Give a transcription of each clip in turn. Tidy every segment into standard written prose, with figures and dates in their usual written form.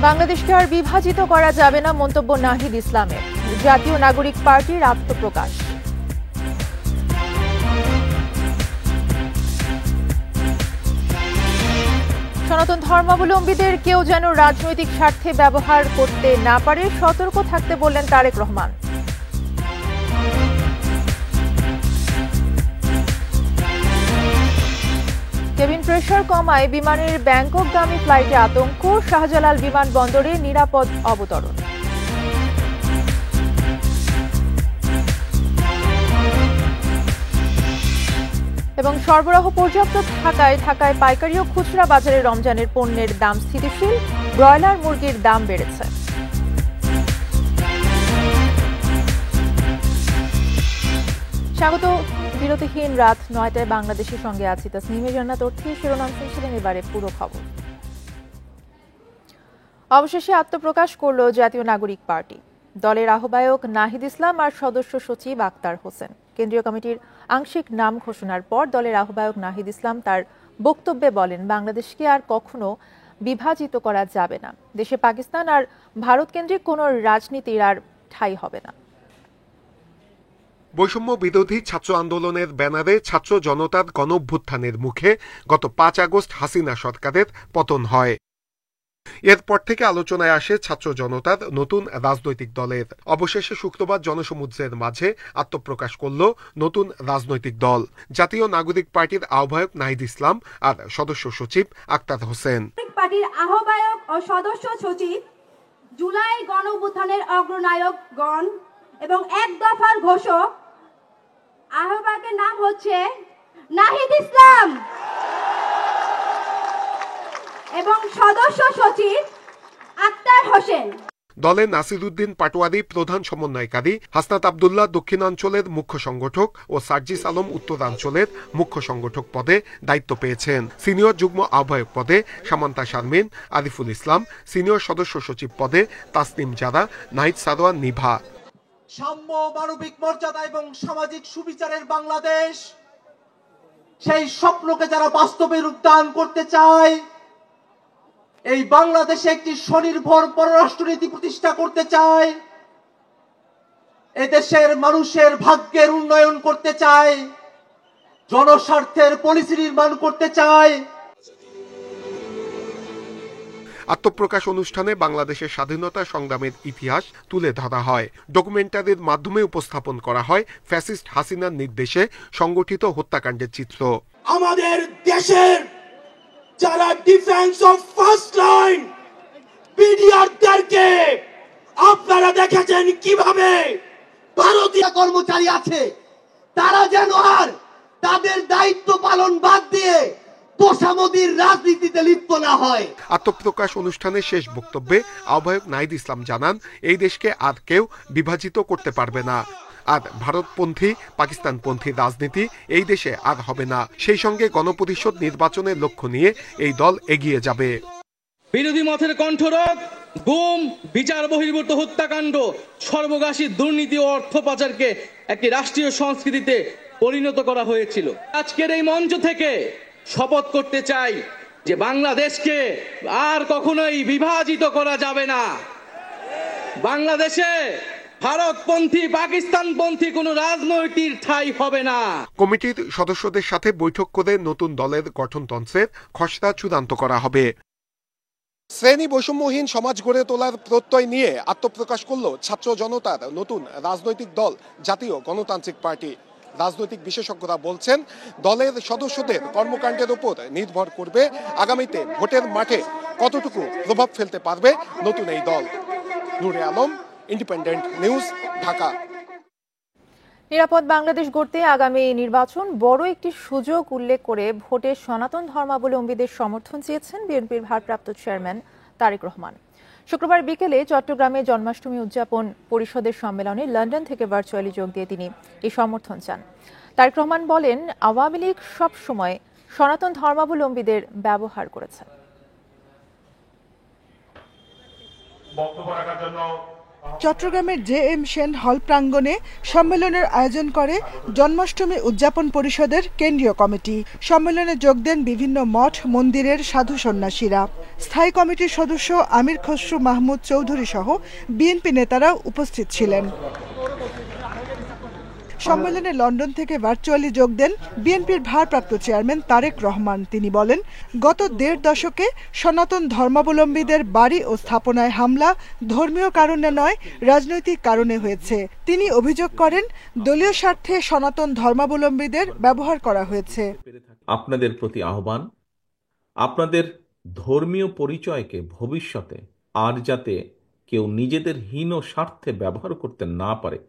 বাংলাদেশকে আর বিভাজিত করা যাবে না মন্তব্য নাহিদ ইসলামের। জাতীয় নাগরিক পার্টির আত্মপ্রকাশ। সনাতন ধর্মাবলম্বীদের কেউ যেন রাজনৈতিক স্বার্থে ব্যবহার করতে না পারে, সতর্ক থাকতে বললেন তারেক রহমান। কেবিন প্রেসার কমায় বিমানের ব্যাংককগামী ফ্লাইটে আতঙ্ক, শাহজালাল বিমানবন্দরে নিরাপদ অবতরণ। এবং সরবরাহ পর্যাপ্ত থাকায় ঢাকায় পাইকারি ও খুচরা বাজারে রমজানের পণ্যের দাম স্থিতিশীল, ব্রয়লার মুরগির দাম বেড়েছে। স্বাগত। বিরতিহীন রাত ৯টায় বাংলাদেশের সঙ্গে আছি তাসনিমে জান্নাত অর্থী। শিরোনাম শুনছিলেন, এবারে পুরো খবর। অবশেষে আত্মপ্রকাশ করল জাতীয় নাগরিক পার্টি। দলের আহ্বায়ক নাহিদ ইসলাম আর সদস্য সচিব আক্তার হোসেন কেন্দ্রীয় কমিটির আংশিক নাম ঘোষণার পর দলের আহ্বায়ক নাহিদ ইসলাম তার বক্তব্যে বলেন, বাংলাদেশকে আর কখনো বিভাজিত করা যাবে না। দেশে পাকিস্তান আর ভারত কেন্দ্রিক কোনো রাজনীতির আর ঠাঁই হবে না। বৈষম্য বিরোধী ছাত্র আন্দোলনের ব্যানারে ছাত্র জনতার গণঅভ্যুত্থানের মুখে গত ৫ আগস্ট হাসিনা সরকারের পতন হয়। এরপর থেকে আলোচনায় আসে ছাত্র জনতার নতুন রাজনৈতিক দলের। অবশেষে শুক্রবার জনসমুদ্রের মাঝে আত্মপ্রকাশ করল নতুন রাজনৈতিক দল জাতীয় নাগরিক পার্টির আহ্বায়ক নাহিদ ইসলাম আর সদস্য সচিব আক্তার হোসেন। পার্টির আহ্বায়ক ও সদস্য সচিব জুলাই গণঅভ্যুত্থানের অগ্রনায়কগণ এবং এক দফার ঘোষক আহ্বায়কের নাম হচ্ছে নাহিদ ইসলাম এবং সদস্য সচিব আক্তার হোসেন। দলে নাসিরউদ্দিন পাটোয়ারি প্রধান সমন্বয়কারী, হাসনাত আব্দুল্লাহ দক্ষিণাঞ্চলের মুখ্য সংগঠক ও সার্জিস আলম উত্তরাঞ্চলের মুখ্য সংগঠক পদে দায়িত্ব পেয়েছেন। সিনিয়র যুগ্ম আহ্বায়ক পদে সামান্তা শারমিন, আরিফুল ইসলাম, সিনিয়র সদস্য সচিব পদে তাসনিম জারা, নাহিদ সারোয়ার নিভা। সাম্য, মানবিক মর্যাদা এবং সামাজিক সুবিচারের বাংলাদেশ, সেই স্বপ্নকে যারা বাস্তবে রূপদান করতে চায়, এই বাংলাদেশে একটি স্বনির্ভর পররাষ্ট্রনীতি প্রতিষ্ঠা করতে চায়, এদেশের মানুষের ভাগ্যের উন্নয়ন করতে চায়, জনস্বার্থের পলিসি নির্মাণ করতে চায়। আত্মপ্রকাশ অনুষ্ঠানে বাংলাদেশের স্বাধীনতা সংগ্রামের ইতিহাস তুলে ধরা হয়। ডকুমেন্টারির মাধ্যমে উপস্থাপন করা হয় ফ্যাসিস্ট হাসিনার নির্দেশে সংগঠিত হত্যাকাণ্ডের চিত্র। আমাদের দেশের যারা ডিফেন্স অফ ফার্স্ট লাইন বিডিআরদেরকে আপনারা দেখেছেন কিভাবে ভারতীয় কর্মচারী আছে, তারা যেন আর তাদের দায়িত্ব পালন বাদ দিয়ে তোষামোদির রাজনীতিতে লিপ্ত না হয়। আত্মপ্রকাশ অনুষ্ঠানের শেষ বক্তব্যে আহ্বায়ক নাহিদ ইসলাম জানান, এই দেশকে আর কেউ বিভাজিত করতে পারবে না, আর ভারতপন্থী পাকিস্তানপন্থী রাজনীতি এই দেশে আর হবে না। সেই সঙ্গে গণপরিষদ নির্বাচনের লক্ষ্য নিয়ে এই দল এগিয়ে যাবে। বিরোধী মতের কণ্ঠরোধ, গুম, বিচার বহির্ভূত হত্যাকাণ্ড, সর্বগ্রাসী দুর্নীতি ও অর্থ পাচারকে একটি রাষ্ট্রীয় সংস্কৃতিতে পরিণত করা হয়েছিল। আজকের এই মঞ্চ থেকে শপথ করতে চাই যে বাংলাদেশকে আর কখনোই বিভাজিত করা যাবে না। বাংলাদেশে ভারতপন্থী পাকিস্তানপন্থী কোন রাজনৈতিক ঠাঁই হবে না। কমিটির সদস্যদের সাথে বৈঠক করে নতুন দলের গঠনতন্ত্রের খসড়া চূড়ান্ত করা হবে। শ্রেণী বৈষম্যহীন সমাজ গড়ে তোলার প্রত্যয় নিয়ে আত্মপ্রকাশ করল ছাত্র জনতার নতুন রাজনৈতিক দল জাতীয় গণতান্ত্রিক পার্টি। রাজনৈতিক বিশেষজ্ঞরা বলছেন, দলের সদস্যদের কর্মকাণ্ডের উপর নির্ভর করবে আগামীতে ভোটের মাঠে কতটুকু প্রভাব ফেলতে পারবে নতুন এই দল। নূরে আলম, ইন্ডিপেন্ডেন্ট নিউজ, ঢাকা। নিরাপদ বাংলাদেশ গড়তে আগামী নির্বাচন বড় একটি সুযোগ উল্লেখ করে ভোটে সনাতন ধর্মাবলম্বীদের সমর্থন চেয়েছেন বিএনপির ভারপ্রাপ্ত চেয়ারম্যান তারেক রহমান। শুক্রবার বিকেলে চট্টগ্রামে জন্মাষ্টমী উদযাপন পরিষদের সম্মেলনে লন্ডন থেকে ভার্চুয়ালি যোগ দিয়ে তিনি এই সমর্থন চান। তারেক রহমান বলেন, আওয়ামী লীগ সব সময় সনাতন ধর্মাবলম্বীদের ব্যবহার করেছে। চট্টগ্রামের জে.এম. সেন হল প্রাঙ্গণে সম্মেলনের আয়োজন করে জন্মাষ্টমী উদযাপন পরিষদের কেন্দ্রীয় কমিটি। সম্মেলনে যোগ দেন বিভিন্ন মঠ মন্দিরের সাধু সন্ন্যাসীরা। স্থায়ী কমিটির সদস্য আমির খসরু মাহমুদ চৌধুরী সহ বিএনপি নেতারা উপস্থিত ছিলেন। সম্মেলনে লন্ডন থেকে ভার্চুয়ালি যোগ দেন বিএনপির ভারপ্রাপ্ত চেয়ারম্যান তারেক রহমান। তিনি বলেন, গত ১.৫ দশকে সনাতন ধর্মাবলম্বীদের বাড়ি ও স্থাপনায় হামলা ধর্মীয় কারণে নয়, রাজনৈতিক কারণে হয়েছে। তিনি অভিযোগ করেন, দলীয় স্বার্থে সনাতন ধর্মাবলম্বীদের ব্যবহার করা হয়েছে। আপনাদের প্রতি আহ্বান, আপনাদের ধর্মীয় পরিচয়কে ভবিষ্যতে আর যাতে কেউ নিজেদের হীন স্বার্থে ব্যবহার করতে না পারে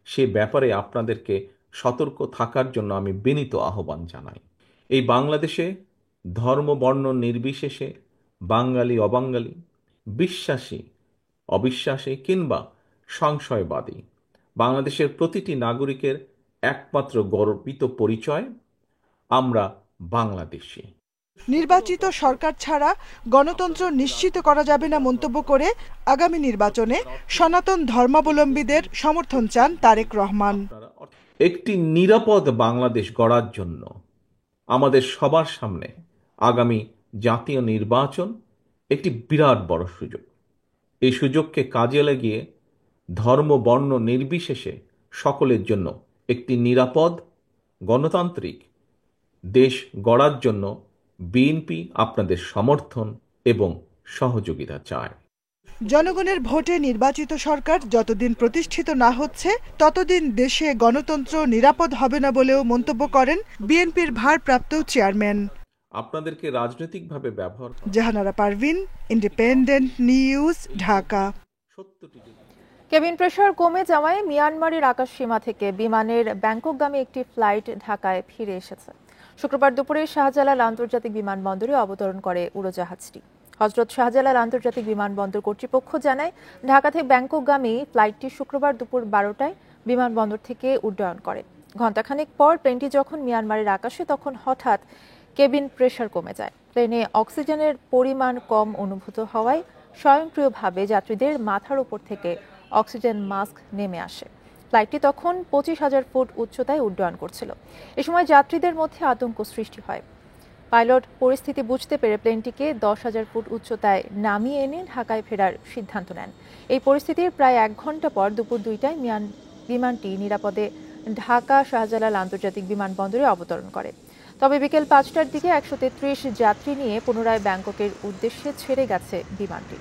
সে ব্যাপারে আপনাদেরকে সতর্ক থাকার জন্য আমি বিনীত আহ্বান জানাই। এই বাংলাদেশে ধর্ম বর্ণ নির্বিশেষে বাঙালি অবাঙালি, বিশ্বাসী অবিশ্বাসী কিংবা সংশয়বাদী, বাংলাদেশের প্রতিটি নাগরিকের একমাত্র গর্বিত পরিচয় আমরা বাংলাদেশী। নির্বাচিত সরকার ছাড়া গণতন্ত্র নিশ্চিত করা যাবে না মন্তব্য করে আগামী নির্বাচনে সনাতন ধর্মাবলম্বীদের সমর্থন চান তারেক রহমান। একটি নিরাপদ বাংলাদেশ গড়ার জন্য আমাদের সবার সামনে আগামী জাতীয় নির্বাচন একটি বিরাট বড় সুযোগ। এই সুযোগকে কাজে লাগিয়ে ধর্ম বর্ণ নির্বিশেষে সকলের জন্য একটি নিরাপদ গণতান্ত্রিক দেশ গড়ার জন্য বিএনপি আপনাদের সমর্থন এবং সহযোগিতা চায়। জনগণের ভোটে নির্বাচিত সরকার যতদিন প্রতিষ্ঠিত না হচ্ছে ততদিন দেশে গণতন্ত্র নিরাপদ হবে না বলেও মন্তব্য করেন বিএনপির ভারপ্রাপ্ত চেয়ারম্যান। আপনাদেরকে রাজনৈতিকভাবে ব্যবহার। Jahanara Parvin, Independent News, Dhaka. Cabin pressure কমে যাওয়ায় মিয়ানমারের আকাশসীমা থেকে বিমানের ব্যাংককগামী একটি ফ্লাইট ঢাকায় ফিরে এসেছে। শুক্রবার দুপুরে শাহজালাল আন্তর্জাতিক বিমানবন্দরে অবতরণ করে উড়োজাহাজটি। হযরত শাহজালাল আন্তর্জাতিক বিমানবন্দর কর্তৃপক্ষ জানায়, ঢাকা থেকে ব্যাংককগামী ফ্লাইটটি শুক্রবার দুপুর 12টায় বিমানবন্দর থেকে উড্ডয়ন করে। ঘণ্টাখানেক পর প্লেনটি যখন মিয়ানমারের আকাশে তখন হঠাৎ কেবিন প্রেসার কমে যায়। প্লেনে অক্সিজেনের পরিমাণ কম অনুভূত হওয়ায় স্বয়ংক্রিয়ভাবে যাত্রীদের মাথার উপর থেকে অক্সিজেন মাস্ক নেমে আসে। ফ্লাইটটি তখন 25,000 ফুট উচ্চতায় উড্ডয়ন করছিল। এ সময় যাত্রীদের মধ্যে আতঙ্ক সৃষ্টি হয়। পাইলট পরিস্থিতি বুঝতে পেরে প্লেনটিকে 10,000 ফুট উচ্চতায় নামিয়ে এনে ঢাকায় ফেরার সিদ্ধান্ত নেন। এই পরিস্থিতির প্রায় 1 ঘণ্টা পর দুপুর 2টায় বিমানটি নিরাপদে ঢাকা শাহজালাল আন্তর্জাতিক বিমানবন্দরে অবতরণ করে। তবে বিকেল 5টার দিকে 133 যাত্রী নিয়ে পুনরায় ব্যাংককের উদ্দেশ্যে ছেড়ে গেছে বিমানটি।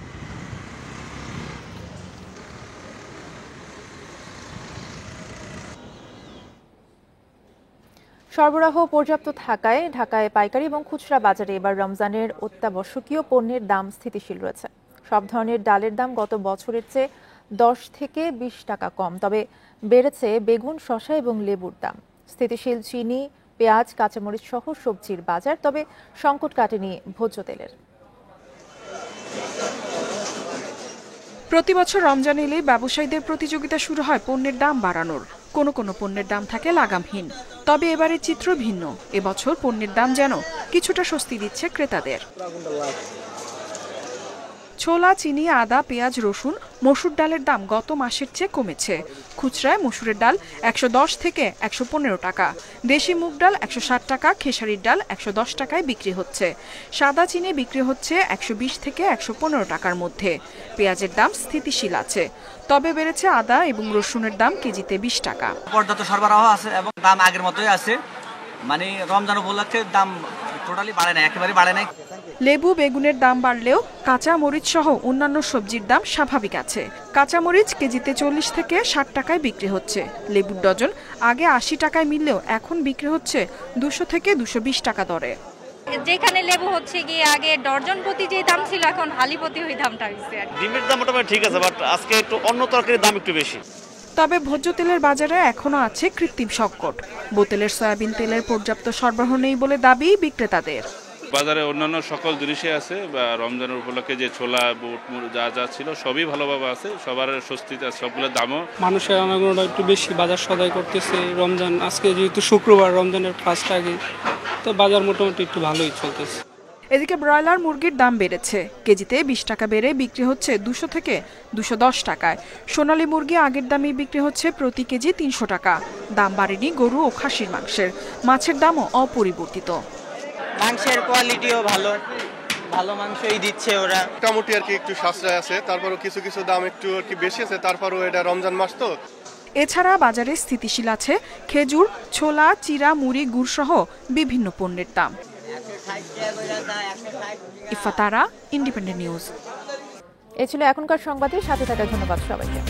সরবরাহ পর্যাপ্ত থাকায় ঢাকায় পাইকারি এবং খুচরা বাজারে এবার রমজানের অত্যাবশ্যকীয় পণ্যের দাম স্থিতিশীল রয়েছে। সব ধরনের ডালের দাম গত বছরের চেয়ে 10 থেকে 20 টাকা কম, তবে বেড়েছে বেগুন, শসা এবং লেবুর দাম। স্থিতিশীল চিনি, পেঁয়াজ, কাঁচামরিচ সহ সবজির বাজার, তবে সংকট কাটেনি ভোজ্য তেলের। প্রতি বছর রমজান এলেই ব্যবসায়ীদের প্রতিযোগিতা শুরু হয় পণ্যের দাম বাড়ানোর। কোনো কোনো পণ্যের দাম থাকে লাগামহীন, তবে এবারের চিত্র ভিন্ন। এবছর পণ্যের দাম যেন কিছুটা স্বস্তি দিচ্ছে ক্রেতাদের। ছোলা, চিনি, আদা, পেঁয়াজ, রসুন, মসুর ডালের দাম গত মাসের চেয়ে কমেছে। খুচরায় মসুরের ডাল 110 থেকে 115 টাকা, দেশি মুগ ডাল 160 টাকা, খেসারির ডাল 110 টাকায় বিক্রি হচ্ছে। সাদা চিনি বিক্রি হচ্ছে 120 থেকে 115 টাকার মধ্যে। পেঁয়াজের দাম স্থিতিশীল আছে, তবে বেড়েছে আদা এবং রসুনের দাম কেজিতে 20 টাকা। পর্যাপ্ত সরবরাহ আছে এবং দাম আগের মতোই আছে, মানে রমজান উপলক্ষে দাম টোটালি বাড়ে না, একেবারে বাড়ে নাই। লেবু, বেগুনের দাম বাড়লেও কাঁচা মরিচ সহ অন্যান্য সবজির দাম স্বাভাবিক আছে। কাঁচা মরিচ কেজিতে 40 থেকে 60 টাকায় বিক্রি হচ্ছে। লেবুর ডজন আগে 80 টাকায় মিললেও এখন বিক্রি হচ্ছে 200 থেকে 220 টাকা দরে। যেখানে লেবু হচ্ছে গিয়ে আগে ডর্জন প্রতি যে দাম ছিল, এখন হালি প্রতি ওই দামটা হয়েছে। ডিমের দাম মোটামুটি ঠিক আছে, বাট আজকে একটু অন্য তরকারির দাম একটু বেশি। তবে ভোজ্য তেলের বাজারে এখনো আছে কৃত্রিম সংকট। বোতলের সয়াবিন তেলের পর্যাপ্ত সরবরাহ নেই বলে দাবি বিক্রেতাদের। বাজারে অন্যান্য সকল জিনিসই আছে, বা রমজানের উপলক্ষে যে ছোলা, বুট, যা যা ছিল সবই ভালোভাবে আছে, সবার স্বস্তিতে আছে, সবগুলোর দামও। মানুষের আনাগোনাটা একটু বেশি বাজার সদাই করতেছে। রমজান আজকে যেহেতু শুক্রবার, রমজানের ফার্স্ট আগে, তো বাজার মোটামুটি একটু ভালোই চলতেছে। এদিকে ব্রয়লার মুরগির দাম বেড়েছে। কেজিতে 20 টাকা বেড়ে বিক্রি হচ্ছে 200 থেকে 210 টাকায়। সোনালী মুরগি আগের দামেই বিক্রি হচ্ছে প্রতি কেজি 300 টাকা। দাম বাড়েনি গরু ও খাসির মাংসের। মাছের দামও অপরিবর্তিত। মাংসের কোয়ালিটিও ভালো, ভালো মাংসই দিচ্ছে ওরা। মোটামুটি আর কি একটু সাশ্রয় আছে, তারপরও কিছু কিছু দাম একটু আর কি বেশি আছে, তারপরও এটা রমজান মাস তো। এছাড়া বাজারে স্থিতিশীল আছে খেজুর, ছোলা, চিরা, মুড়ি, গুড় সহ বিভিন্ন পণ্যের দাম। ইফাতারা, ইন্ডিপেন্ডেন্ট নিউজ। এ ছিল এখনকার সংবাদে, সাথে থাকার ধন্যবাদ সবাইকে।